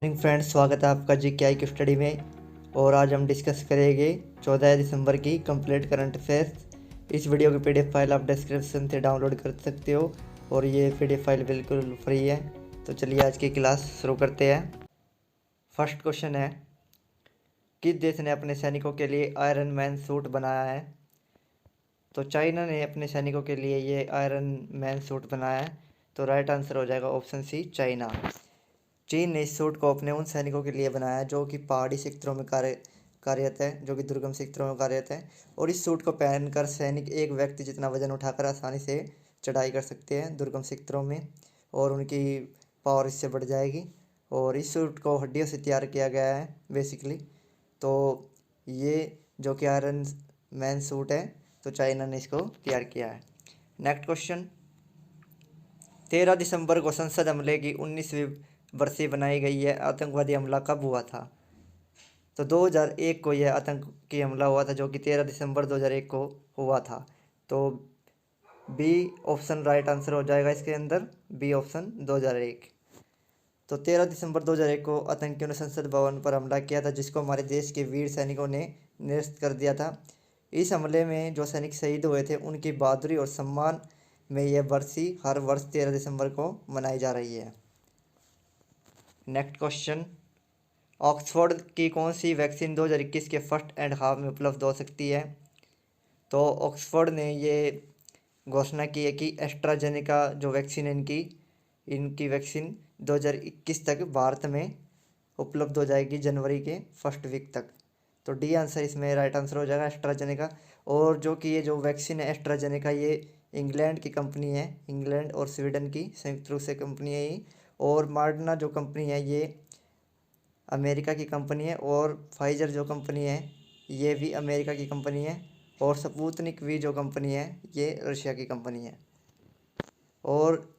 Friends, स्वागत है आपका जीकेआई की स्टडी में। और आज हम डिस्कस करेंगे 14 दिसंबर की कंप्लीट करंट अफेयर्स। इस वीडियो की पीडीएफ फाइल आप डिस्क्रिप्शन से डाउनलोड कर सकते हो और ये पीडीएफ फाइल बिल्कुल फ्री है। तो चलिए आज की क्लास शुरू करते हैं। फर्स्ट क्वेश्चन है, किस देश ने अपने सैनिकों के लिए आयरन मैन सूट बनाया है? तो चाइना ने अपने सैनिकों के लिए ये आयरन मैन सूट बनाया है। तो राइट आंसर हो जाएगा ऑप्शन सी, चाइना। चीन ने इस सूट को अपने उन सैनिकों के लिए बनाया है जो कि पहाड़ी क्षेत्रों में कार्यरत है, जो कि दुर्गम क्षेत्रों में कार्यरत है। और इस सूट को पहनकर सैनिक एक व्यक्ति जितना वजन उठाकर आसानी से चढ़ाई कर सकते हैं दुर्गम क्षेत्रों में, और उनकी पावर इससे बढ़ जाएगी। और इस सूट को हड्डियों से तैयार किया गया है बेसिकली। तो ये जो कि आयरन मैन सूट है, तो चाइना ने इसको तैयार किया है। नेक्स्ट क्वेश्चन, 13 दिसंबर को संसद हमले की 19वीं बरसी बनाई गई है। आतंकवादी हमला कब हुआ था? तो 2001 को यह आतंकी हमला हुआ था, जो कि 13 दिसंबर 2001 को हुआ था। तो बी ऑप्शन राइट आंसर हो जाएगा इसके अंदर, बी ऑप्शन 2001। तो 13 दिसंबर 2001 को आतंकियों ने संसद भवन पर हमला किया था, जिसको हमारे देश के वीर सैनिकों ने निरस्त कर दिया था। इस हमले में जो सैनिक शहीद हुए थे, उनकी बहादुरी और सम्मान में यह बरसी हर वर्ष 13 दिसंबर को मनाई जा रही है। नेक्स्ट क्वेश्चन, ऑक्सफोर्ड की कौन सी वैक्सीन 2021 के फर्स्ट एंड हाफ में उपलब्ध हो सकती है? तो ऑक्सफोर्ड ने ये घोषणा की है कि एस्ट्राजेनेका जो वैक्सीन है इनकी वैक्सीन 2021 तक भारत में उपलब्ध हो जाएगी, जनवरी के फर्स्ट वीक तक। तो डी आंसर इसमें राइट आंसर हो जाएगा, एस्ट्राजेनेका। और जो कि ये जो वैक्सीन है एस्ट्राजेनेका, ये इंग्लैंड की कंपनी है, इंग्लैंड और स्वीडन की संयुक्त रूप से कंपनी है ये। और मॉडर्ना जो कंपनी है ये अमेरिका की कंपनी है। और फाइजर जो कंपनी है ये भी अमेरिका की कंपनी है। और स्पुतनिक वी जो कंपनी है ये रशिया की कंपनी है। और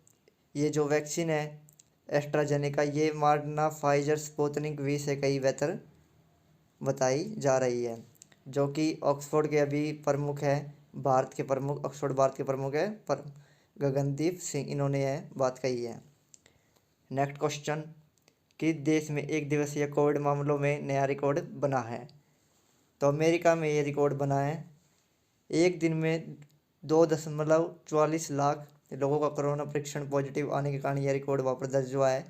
ये जो वैक्सीन है एस्ट्राजेनेका, ये मॉडर्ना, फाइजर, स्पुतनिक वी से कई बेहतर बताई जा रही है। जो कि ऑक्सफोर्ड के अभी प्रमुख है, भारत के प्रमुख, ऑक्सफोर्ड भारत के प्रमुख है पर गगनदीप सिंह, इन्होंने यह बात कही है। नेक्स्ट क्वेश्चन, किस देश में एक दिवसीय कोविड मामलों में नया रिकॉर्ड बना है? तो अमेरिका में ये रिकॉर्ड बना है। एक दिन में 2.44 लाख लोगों का कोरोना परीक्षण पॉजिटिव आने के कारण यह रिकॉर्ड वहाँ पर दर्ज हुआ है।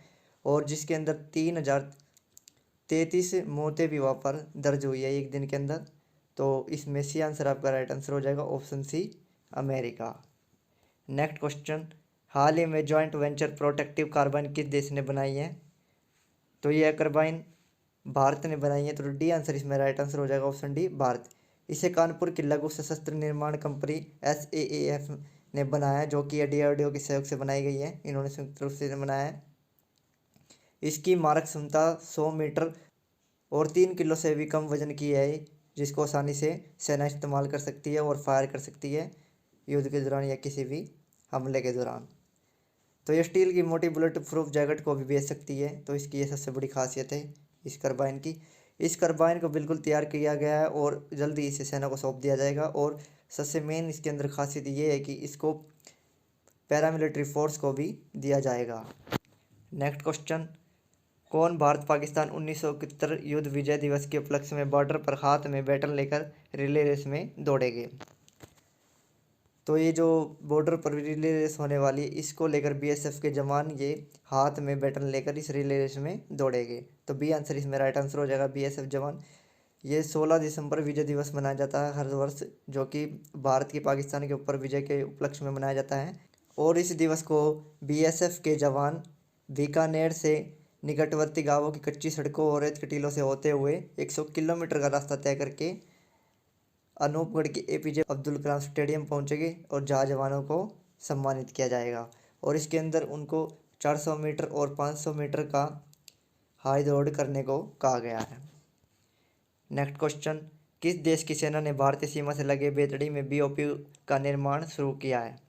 और जिसके अंदर 3033 मौतें भी वहाँ पर दर्ज हुई है एक दिन के अंदर। तो इसमें सी आंसर आपका राइट आंसर हो जाएगा, option C, America. Next question, हाल ही में जॉइंट वेंचर प्रोटेक्टिव कार्बाइन किस देश ने बनाई है? तो यह कार्बाइन भारत ने बनाई है। तो डी आंसर इसमें राइट आंसर हो जाएगा, ऑप्शन डी, भारत। इसे कानपुर की लघु सशस्त्र निर्माण कंपनी SAAF ने बनाया है, जो कि DRDO के सहयोग से बनाई गई है, इन्होंने संयुक्त रूप से बनाया है। इसकी मारक क्षमता 100 मीटर और 3 किलो से भी कम वजन की है, जिसको आसानी से सेना इस्तेमाल कर सकती है और फायर कर सकती है युद्ध के दौरान या किसी भी हमले के दौरान। तो ये स्टील की मोटी बुलेट प्रूफ जैकेट को भी बेच सकती है। तो इसकी ये सबसे बड़ी खासियत है इस कार्बाइन की। इस कार्बाइन को बिल्कुल तैयार किया गया है और जल्दी इसे सेना को सौंप दिया जाएगा। और सबसे मेन इसके अंदर खासियत ये है कि इसको पैरामिलिट्री फोर्स को भी दिया जाएगा। नेक्स्ट क्वेश्चन, कौन भारत पाकिस्तान 1971 युद्ध विजय दिवस के उपलक्ष्य में बॉर्डर पर हाथ में बैटन लेकर रिले रेस में दौड़ेंगे? तो ये जो बॉर्डर पर रिले रेस होने वाली है, इसको लेकर BSF के जवान ये हाथ में बैटन लेकर इस रिले रेस में दौड़ेंगे। तो बी आंसर इसमें राइट आंसर हो जाएगा, BSF जवान। ये 16 दिसंबर विजय दिवस मनाया जाता है हर वर्ष, जो कि भारत की पाकिस्तान के ऊपर विजय के उपलक्ष्य में मनाया जाता है। और इस दिवस को BSF के जवान बीकानेर से निकटवर्ती गांवों की कच्ची सड़कों और रेत के टीलों से होते हुए 100 किलोमीटर का रास्ता तय करके अनूपगढ़ के APJ अब्दुल कलाम स्टेडियम पहुंचेंगे और जहाँ जवानों को सम्मानित किया जाएगा। और इसके अंदर उनको 400 मीटर और 500 मीटर का हाई दौड़ करने को कहा गया है। नेक्स्ट क्वेश्चन, किस देश की सेना ने भारतीय सीमा से लगे बेतड़ी में BOP का निर्माण शुरू किया है?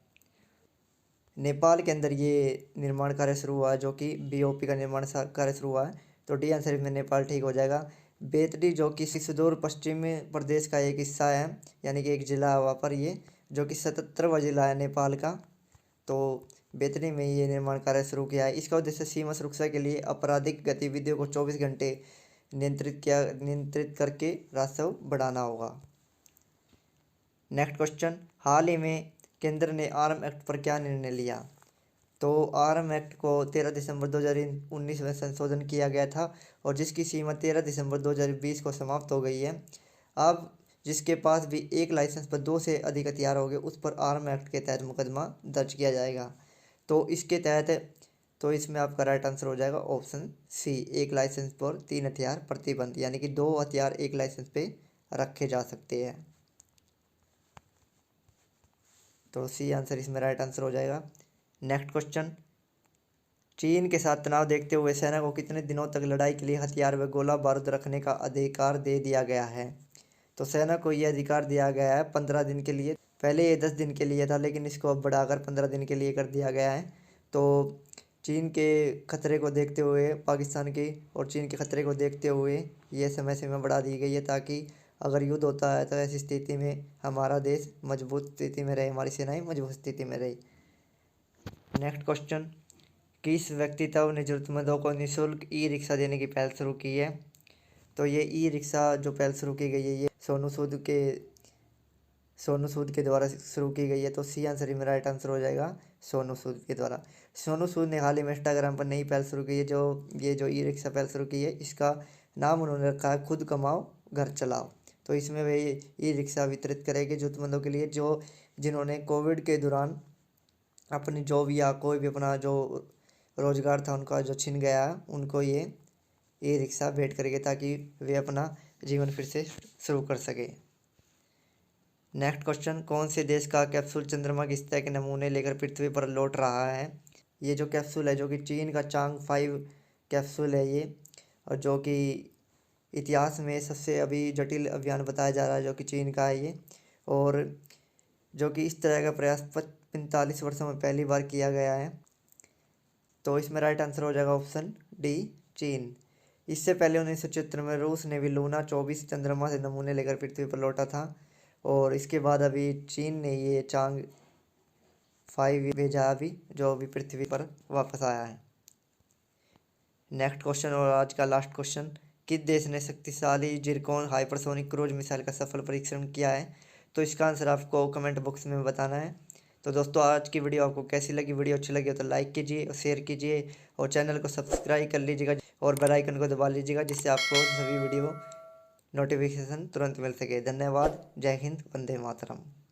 नेपाल के अंदर ये निर्माण कार्य शुरू हुआ है, जो कि BOP का निर्माण कार्य शुरू हुआ है। तो डी आंसर इसमें नेपाल ठीक हो जाएगा। बेतडी जो कि सुदूर पश्चिमी प्रदेश का एक हिस्सा है, यानी कि एक ज़िला है वहाँ पर, ये जो कि 77वां ज़िला है नेपाल का। तो बेतनी में ये निर्माण कार्य शुरू किया है। इसका उद्देश्य सीमा सुरक्षा के लिए आपराधिक गतिविधियों को 24 घंटे नियंत्रित करके राजस्व बढ़ाना होगा। नेक्स्ट क्वेश्चन, हाल ही में केंद्र ने आर्म एक्ट पर क्या निर्णय लिया? तो आर्म एक्ट को 13 दिसंबर 2019 में संशोधन किया गया था और जिसकी सीमा 13 दिसंबर 2020 को समाप्त हो गई है। अब जिसके पास भी एक लाइसेंस पर 2 से अधिक हथियार होंगे उस पर आर्म एक्ट के तहत मुकदमा दर्ज किया जाएगा। तो इसके तहत तो इसमें आपका राइट आंसर हो जाएगा ऑप्शन सी, एक लाइसेंस पर 3 हथियार प्रतिबंध, यानी कि 2 हथियार एक लाइसेंस पे रखे जा सकते हैं। तो सी आंसर इसमें राइट आंसर हो जाएगा। नेक्स्ट क्वेश्चन, चीन के साथ तनाव देखते हुए सेना को कितने दिनों तक लड़ाई के लिए हथियार व गोला बारूद रखने का अधिकार दे दिया गया है? तो सेना को यह अधिकार दिया गया है 15 दिन के लिए। पहले ये 10 दिन के लिए था, लेकिन इसको अब बढ़ाकर 15 दिन के लिए कर दिया गया है। तो चीन के खतरे को देखते हुए, पाकिस्तान के और चीन के खतरे को देखते हुए ये समय सीमा बढ़ा दी गई है, ताकि अगर युद्ध होता है तो ऐसी स्थिति में हमारा देश मजबूत स्थिति में रहे, हमारी सेनाएं मजबूत स्थिति में रहे। नेक्स्ट क्वेश्चन, किस व्यक्तित्व ने जरूरतमंदों को निःशुल्क ई रिक्शा देने की पहल शुरू की है? तो ये ई रिक्शा जो पहल शुरू की गई है ये सोनू सूद के द्वारा शुरू की गई है। तो सी आंसर में राइट आंसर हो जाएगा सोनू सूद के द्वारा। सोनू सूद ने हाल ही में इंस्टाग्राम पर नई पहल शुरू की है, जो ई रिक्शा पहल शुरू की है, इसका नाम उन्होंने रखा है खुद कमाओ घर चलाओ। तो इसमें वे ई रिक्शा वितरित करेंगे जरूरतमंदों के लिए जिन्होंने कोविड के दौरान अपनी जॉब या कोई भी अपना जो रोजगार था उनका जो छिन गया, उनको ये ई रिक्शा भेंट करेंगे ताकि वे अपना जीवन फिर से शुरू कर सके। नेक्स्ट क्वेश्चन, कौन से देश का कैप्सूल चंद्रमा की सतह के नमूने लेकर पृथ्वी पर लौट रहा है? ये जो कैप्सूल है जो कि चीन का चांग 5 कैप्सूल है ये, और जो कि इतिहास में सबसे अभी जटिल अभियान बताया जा रहा है जो कि चीन का है ये, और जो कि इस तरह का प्रयास 45 वर्षों में पहली बार किया गया है। तो इसमें राइट आंसर हो जाएगा ऑप्शन डी, चीन। इससे पहले 1976 में रूस ने भी लूना 24 चंद्रमा से नमूने लेकर पृथ्वी पर लौटा था, और इसके बाद अभी चीन ने ये चांग 5 भेजा अभी, जो अभी पृथ्वी पर वापस आया है। नेक्स्ट क्वेश्चन और आज का लास्ट क्वेश्चन, किस देश ने शक्तिशाली जिरकॉन हाइपरसोनिक क्रूज मिसाइल का सफल परीक्षण किया है? तो इसका आंसर आपको कमेंट बॉक्स में बताना है। तो दोस्तों, आज की वीडियो आपको कैसी लगी? वीडियो अच्छी लगी हो तो लाइक कीजिए और शेयर कीजिए और चैनल को सब्सक्राइब कर लीजिएगा और बेल आइकन को दबा लीजिएगा, जिससे आपको सभी वीडियो नोटिफिकेशन तुरंत मिल सके। धन्यवाद। जय हिंद। वंदे मातरम।